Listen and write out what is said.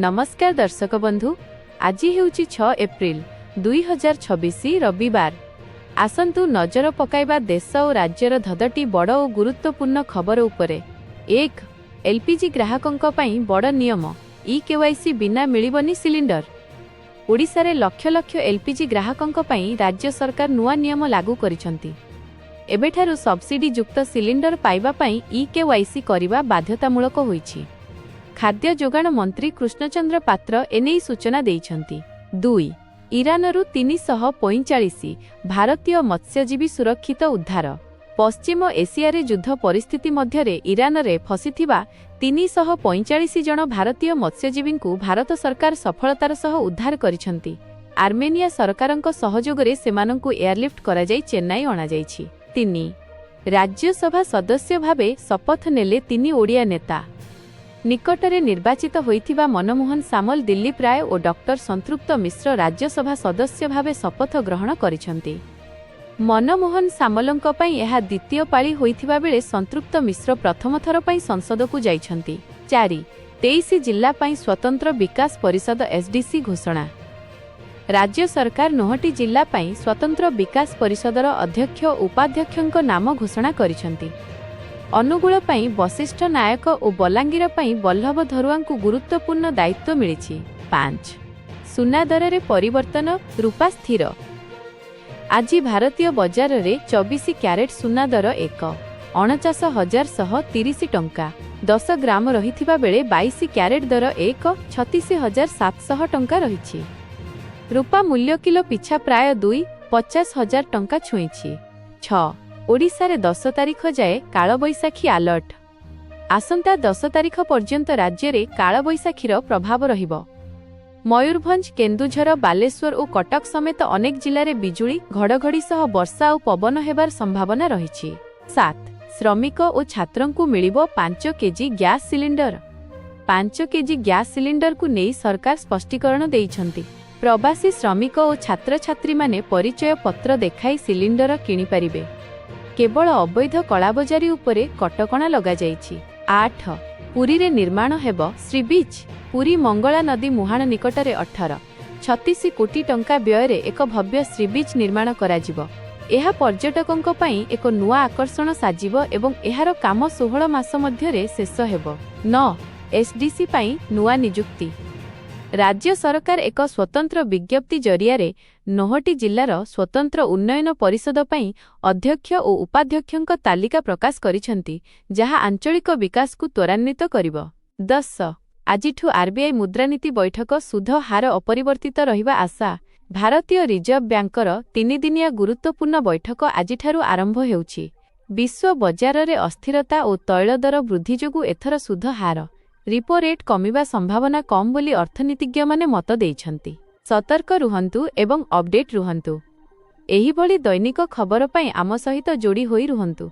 नमस्कार दर्शक बंधु, आज हेउची 6 एप्रिल 2026 रविवार। आसंतु नजर पकाइबा देश और राज्यर धदटी बड़ और गुरुत्वपूर्ण खबर उपरे। 1. एलपीजी ग्राहकंक पई बड़ नियम, ई-केवाईसी बिना मिलिबनी सिलिंडर। ओडिशा रे लक्ष लक्ष एलपीजी ग्राहकंक पई राज्य सरकार नुआ नियम लागू करिसंती। एबेठारु सब्सिडी युक्त सिलिंडर पाइबा पई ई-केवाईसी करिबा बाध्यतामूलक होईछि। खाद्य जोगाण मंत्री कृष्णचंद्र पात्र एनेई सूचना देइछंती। 2. इरानरु 345 भारतीय मत्स्यजीवी सुरक्षित उद्धार। पश्चिम एशियारे युद्ध परिस्थिति मध्यरे इरानरे फसिथिबा 345 जन भारतीय मत्स्यजीवींकु भारत सरकार सफलतार सह उद्धार करिछंती। आर्मेनिया सरकारंक सहयोगरे सेमानंकु एयरलिफ्ट करा जाई चेन्नई अणा जाईछि। 3. राज्यसभा सदस्य भावे शपथ नेले 3 ओडिया नेता। निकटरे निर्वाचित होइथिबा मनमोहन सामल, दिलीप राय और डॉक्टर संतृप्त मिश्र राज्यसभा सदस्य भावे शपथ ग्रहण करिछंती। मनमोहन सामलंक पई एहा द्वितीय पाଳି होइथिबा बेले संतृप्त मिश्र प्रथम थर पई संसदकु जाइछंती। 4. 23 जिल्ला पई स्वतंत्र विकास परिषद एसडीसी घोषणा। राज्य सरकार 9टी जिल्ला पई स्वतंत्र विकास परिषदर अध्यक्ष और उपाध्यक्षक नाम घोषणा करिछंती। अनुगुल पई वशिष्ठ नायक और बलांगीर पई वल्लभ धरुआंकु गुरुत्वपूर्ण दायित्व मिलिछि। 5. सुना दर रे परिवर्तन, रूपा स्थिर। आज भारतीय बजार रे 24 क्यारेट सुना दर 1,49,130 टंका 10 ग्राम रहिथिबा बेले 22 क्यारेट दर 1,36,700 टंका रहिछि। रूपा मूल्य किलो पिछा प्राय 2,50,000 टंका छुईछि। 6. ओडिशा रे 10 तारिख जाए कालबैशाखी अलर्ट। आसंता 10 तारिख पर्यंत राज्य रे कालबैशाखीर प्रभाव रहिबो। मयूरभंज, केन्दुझर, बालेश्वर और कटक समेत अनेक जिले में बिजुली घड़घड़ी सह वर्षा और पवन हेबार संभावना रहिछि। 7. श्रमिक और छात्रंकु मिलिबो 5 KG gas cylinder. 5 KG gas cylinder को नहीं सरकार स्पष्टीकरण देइछंती। प्रवासी श्रमिक और छात्र छात्री माने परिचय पत्र देखाई सिलिंडर किनि पारिबे। केवल अवैध कलाबजारी उपरे कटकणा लगा जाइछि। 8. पुरी रे निर्माण हेबो श्री बीच। पुरी मंगला नदी मुहाण निकटरे 18-36 कोटी टंका व्यय रे एक भव्य श्री बीच निर्माण कराजिबो। एहा पर्यटकंक पई एक नुआ आकर्षण साजिबो एवं एहार काम 16 मास मध्यरे शेष हेबो। 9. एसडीसी पई नुआ नियुक्ति। राज्य सरकार एक स्वतंत्र विज्ञप्ति जरिया 9टी जिल्लार स्वतंत्र उन्नयन परिषद पई अध्यक्ष और उपाध्यक्षक तालिका प्रकाश करिछंती, जहा आंचलिक विकास को त्वरान्वित करिबो। 10. आजिठु आरबीआई मुद्रानीति बैठक, सुध हार अपरिवर्तित रहिबा आशा। भारतीय रिजर्व बैंकर 3 दिनिया गुरुत्वपूर्ण बैठक आजिठारु आरंभ हेउछि। विश्व बजार रे अस्थिरता और तैल दर वृद्धि जोगु एथर सुध हार रिपो रेट कमिबा संभावना कम बोली अर्थनीतिज्ञ माने मत देइछंती। सतर्क रुहंतु एवं अपडेट रुहंतु। एही भली दैनिक खबर पई आम सहित जोड़ी होई रुहंतु।